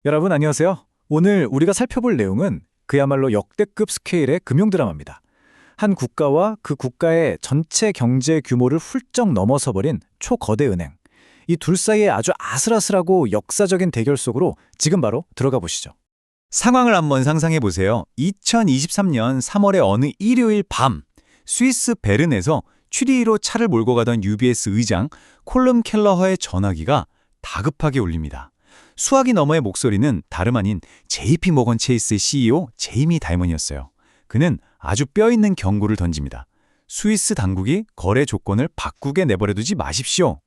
여러분 안녕하세요. 오늘 우리가 살펴볼 내용은 그야말로 역대급 스케일의 금융 드라마입니다. 한 국가와 그 국가의 전체 경제 규모를 훌쩍 넘어서 버린 초거대 은행. 이 둘 사이의 아주 아슬아슬하고 역사적인 대결 속으로 지금 바로 들어가 보시죠. 상황을 한번 상상해 보세요. 2023년 3월의 어느 일요일 밤, 스위스 베른에서 추리로 차를 몰고 가던 UBS 의장 콜름 켈러허의 전화기가 다급하게 울립니다. 수화기 너머의 목소리는 다름 아닌 JP 모건 체이스의 CEO 제이미 다이먼이었어요. 그는 아주 뼈있는 경고를 던집니다. 스위스 당국이 거래 조건을 바꾸게 내버려두지 마십시오.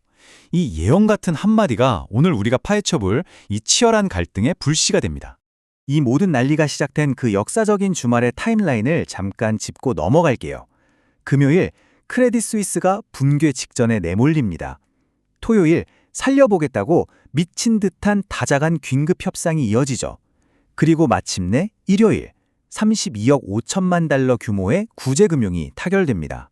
이 예언 같은 한마디가 오늘 우리가 파헤쳐볼 이 치열한 갈등의 불씨가 됩니다. 이 모든 난리가 시작된 그 역사적인 주말의 타임라인을 잠깐 짚고 넘어갈게요. 금요일, 크레딧 스위스가 붕괴 직전에 내몰립니다. 토요일, 살려보겠다고 미친 듯한 다자간 긴급 협상이 이어지죠. 그리고 마침내 일요일, 32억 5천만 달러 규모의 구제금융이 타결됩니다.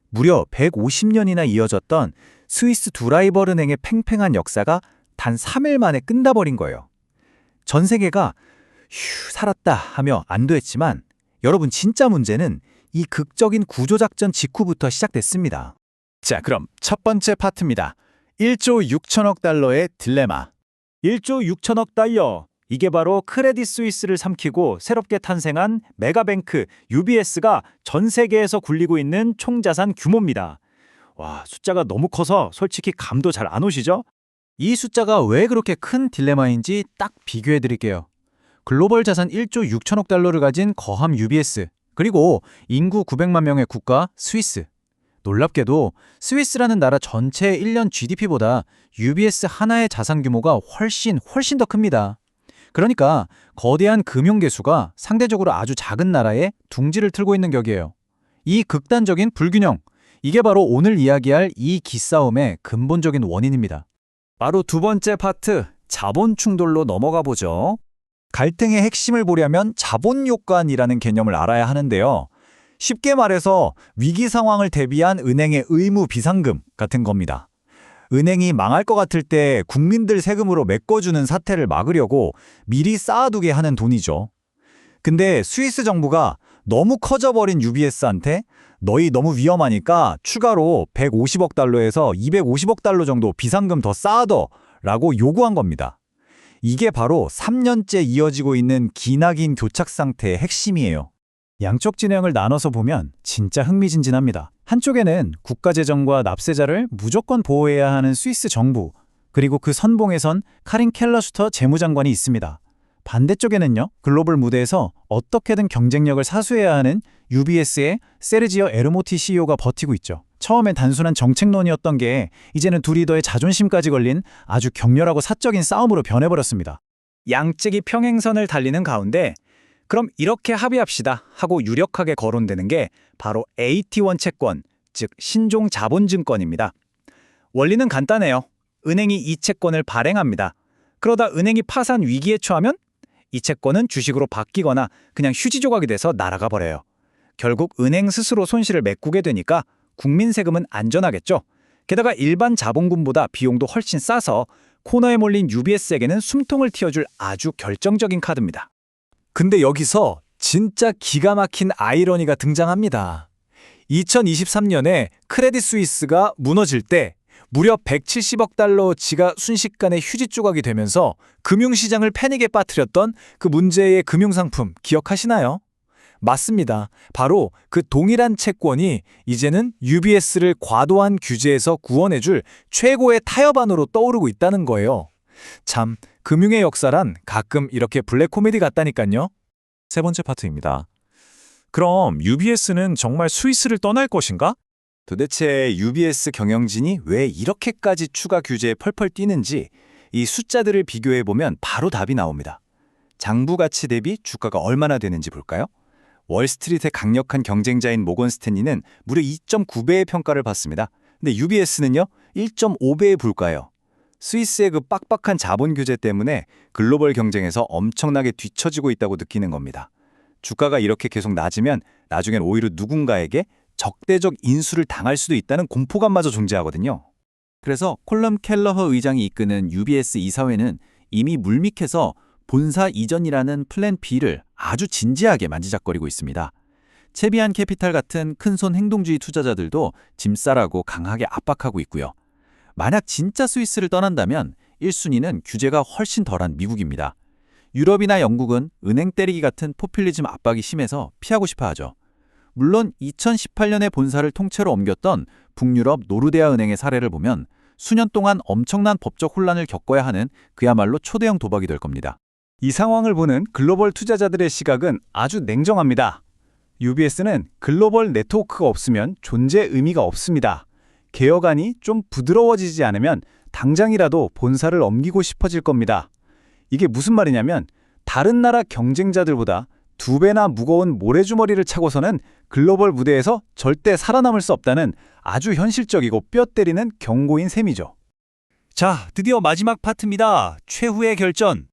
무려 150년이나 이어졌던 스위스 두 라이벌 은행의 팽팽한 역사가 단 3일 만에 끝나버린 거예요. 전 세계가 휴, 살았다 하며 안도했지만 여러분 진짜 문제는 이 극적인 구조작전 직후부터 시작됐습니다. 자, 그럼 첫 번째 파트입니다. 1조 6천억 달러의 딜레마. 1조 6천억 달러. 이게 바로 크레딧 스위스를 삼키고 새롭게 탄생한 메가뱅크 UBS가 전 세계에서 굴리고 있는 총자산 규모입니다. 와, 숫자가 너무 커서 솔직히 감도 잘 안 오시죠? 이 숫자가 왜 그렇게 큰 딜레마인지 딱 비교해 드릴게요. 글로벌 자산 1조 6천억 달러를 가진 거함 UBS, 그리고 인구 900만 명의 국가 스위스. 놀랍게도 스위스라는 나라 전체의 1년 GDP보다 UBS 하나의 자산 규모가 훨씬 더 큽니다. 그러니까 거대한 금융계수가 상대적으로 아주 작은 나라에 둥지를 틀고 있는 격이에요. 이 극단적인 불균형, 이게 바로 오늘 이야기할 이 기싸움의 근본적인 원인입니다. 바로 두 번째 파트, 자본 충돌로 넘어가 보죠. 갈등의 핵심을 보려면 자본 요건이라는 개념을 알아야 하는데요. 쉽게 말해서 위기 상황을 대비한 은행의 의무 비상금 같은 겁니다. 은행이 망할 것 같을 때 국민들 세금으로 메꿔주는 사태를 막으려고 미리 쌓아두게 하는 돈이죠. 근데 스위스 정부가 너무 커져버린 UBS한테 너희 너무 위험하니까 추가로 150억 달러에서 250억 달러 정도 비상금 더 쌓아둬 라고 요구한 겁니다. 이게 바로 3년째 이어지고 있는 기나긴 교착 상태의 핵심이에요. 양쪽 진영을 나눠서 보면 진짜 흥미진진합니다. 한쪽에는 국가재정과 납세자를 무조건 보호해야 하는 스위스 정부, 그리고 그 선봉에 선 카린 켈러슈터 재무장관이 있습니다. 반대쪽에는요, 글로벌 무대에서 어떻게든 경쟁력을 사수해야 하는 UBS의 세르지오 에르모티 CEO가 버티고 있죠. 처음엔 단순한 정책론이었던 게 이제는 두 리더의 자존심까지 걸린 아주 격렬하고 사적인 싸움으로 변해버렸습니다. 양측이 평행선을 달리는 가운데 그럼 이렇게 합의합시다 하고 유력하게 거론되는 게 바로 AT1 채권, 즉 신종 자본증권입니다. 원리는 간단해요. 은행이 이 채권을 발행합니다. 그러다 은행이 파산 위기에 처하면 이 채권은 주식으로 바뀌거나 그냥 휴지 조각이 돼서 날아가 버려요. 결국 은행 스스로 손실을 메꾸게 되니까 국민 세금은 안전하겠죠. 게다가 일반 자본금보다 비용도 훨씬 싸서 코너에 몰린 UBS에게는 숨통을 틔워줄 아주 결정적인 카드입니다. 근데 여기서 진짜 기가 막힌 아이러니가 등장합니다. 2023년에 크레딧 스위스가 무너질 때 무려 170억 달러어치가 순식간에 휴지 조각이 되면서 금융시장을 패닉에 빠뜨렸던 그 문제의 금융상품 기억하시나요? 맞습니다. 바로 그 동일한 채권이 이제는 UBS를 과도한 규제에서 구원해줄 최고의 타협안으로 떠오르고 있다는 거예요. 참, 금융의 역사란 가끔 이렇게 블랙 코미디 같다니까요. 세 번째 파트입니다. 그럼 UBS는 정말 스위스를 떠날 것인가? 도대체 UBS 경영진이 왜 이렇게까지 추가 규제에 펄펄 뛰는지 이 숫자들을 비교해보면 바로 답이 나옵니다. 장부 가치 대비 주가가 얼마나 되는지 볼까요? 월스트리트의 강력한 경쟁자인 모건 스탠리는 무려 2.9배의 평가를 받습니다. 근데 UBS는요, 1.5배의 불과예요. 스위스의 그 빡빡한 자본 규제 때문에 글로벌 경쟁에서 엄청나게 뒤처지고 있다고 느끼는 겁니다. 주가가 이렇게 계속 낮으면 나중엔 오히려 누군가에게 적대적 인수를 당할 수도 있다는 공포감마저 존재하거든요. 그래서 콜럼 켈러허 의장이 이끄는 UBS 이사회는 이미 물밑에서 본사 이전이라는 플랜 B를 아주 진지하게 만지작거리고 있습니다. 채비안 캐피탈 같은 큰손 행동주의 투자자들도 짐싸라고 강하게 압박하고 있고요. 만약 진짜 스위스를 떠난다면 1순위는 규제가 훨씬 덜한 미국입니다. 유럽이나 영국은 은행 때리기 같은 포퓰리즘 압박이 심해서 피하고 싶어 하죠. 물론 2018년에 본사를 통째로 옮겼던 북유럽 노르데아 은행의 사례를 보면 수년 동안 엄청난 법적 혼란을 겪어야 하는 그야말로 초대형 도박이 될 겁니다. 이 상황을 보는 글로벌 투자자들의 시각은 아주 냉정합니다. UBS는 글로벌 네트워크가 없으면 존재 의미가 없습니다. 개혁안이 좀 부드러워지지 않으면 당장이라도 본사를 옮기고 싶어질 겁니다. 이게 무슨 말이냐면 다른 나라 경쟁자들보다 2배나 무거운 모래주머니를 차고서는 글로벌 무대에서 절대 살아남을 수 없다는 아주 현실적이고 뼈 때리는 경고인 셈이죠. 자, 드디어 마지막 파트입니다. 최후의 결전.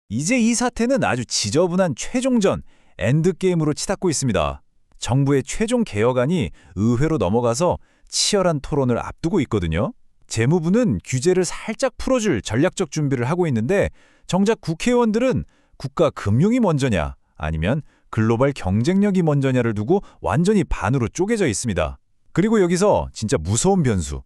이제 이 사태는 아주 지저분한 최종전, 엔드게임으로 치닫고 있습니다. 정부의 최종 개혁안이 의회로 넘어가서 치열한 토론을 앞두고 있거든요. 재무부는 규제를 살짝 풀어줄 전략적 준비를 하고 있는데 정작 국회의원들은 국가 금융이 먼저냐 아니면 글로벌 경쟁력이 먼저냐를 두고 완전히 반으로 쪼개져 있습니다. 그리고 여기서 진짜 무서운 변수.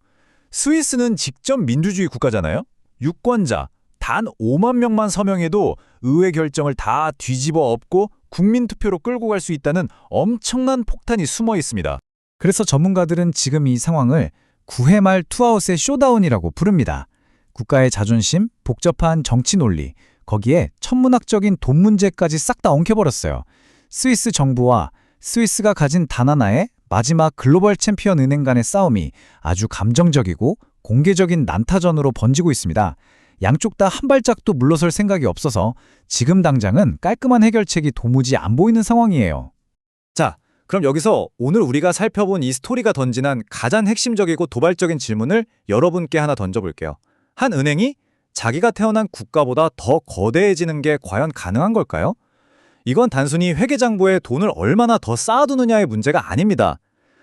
스위스는 직접 민주주의 국가잖아요. 유권자 단 5만 명만 서명해도 의회 결정을 다 뒤집어 엎고 국민투표로 끌고 갈 수 있다는 엄청난 폭탄이 숨어 있습니다. 그래서 전문가들은 지금 이 상황을 9회 말 투아웃의 쇼다운이라고 부릅니다. 국가의 자존심, 복잡한 정치 논리, 거기에 천문학적인 돈 문제까지 싹 다 엉켜버렸어요. 스위스 정부와 스위스가 가진 단 하나의 마지막 글로벌 챔피언 은행 간의 싸움이 아주 감정적이고 공개적인 난타전으로 번지고 있습니다. 양쪽 다 한 발짝도 물러설 생각이 없어서 지금 당장은 깔끔한 해결책이 도무지 안 보이는 상황이에요. 자, 그럼 여기서 오늘 우리가 살펴본 이 스토리가 던지는 가장 핵심적이고 도발적인 질문을 여러분께 하나 던져볼게요. 한 은행이 자기가 태어난 국가보다 더 거대해지는 게 과연 가능한 걸까요? 이건 단순히 회계장부에 돈을 얼마나 더 쌓아두느냐의 문제가 아닙니다.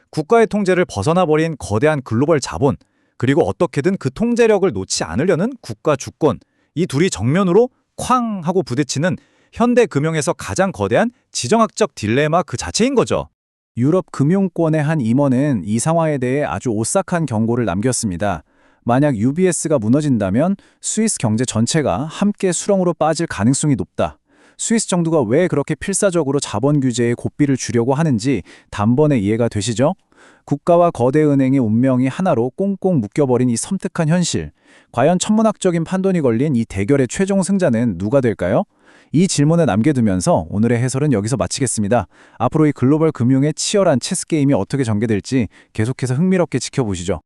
국가의 통제를 벗어나버린 거대한 글로벌 자본, 그리고 어떻게든 그 통제력을 놓지 않으려는 국가 주권, 이 둘이 정면으로 쾅 하고 부딪히는 현대 금융에서 가장 거대한 지정학적 딜레마 그 자체인 거죠. 유럽 금융권의 한 임원은 이 상황에 대해 아주 오싹한 경고를 남겼습니다. 만약 UBS가 무너진다면 스위스 경제 전체가 함께 수렁으로 빠질 가능성이 높다. 스위스 정부가 왜 그렇게 필사적으로 자본 규제에 고삐를 주려고 하는지 단번에 이해가 되시죠? 국가와 거대 은행의 운명이 하나로 꽁꽁 묶여버린 이 섬뜩한 현실. 과연 천문학적인 판돈이 걸린 이 대결의 최종 승자는 누가 될까요? 이 질문을 남겨두면서 오늘의 해설은 여기서 마치겠습니다. 앞으로 이 글로벌 금융의 치열한 체스게임이 어떻게 전개될지 계속해서 흥미롭게 지켜보시죠.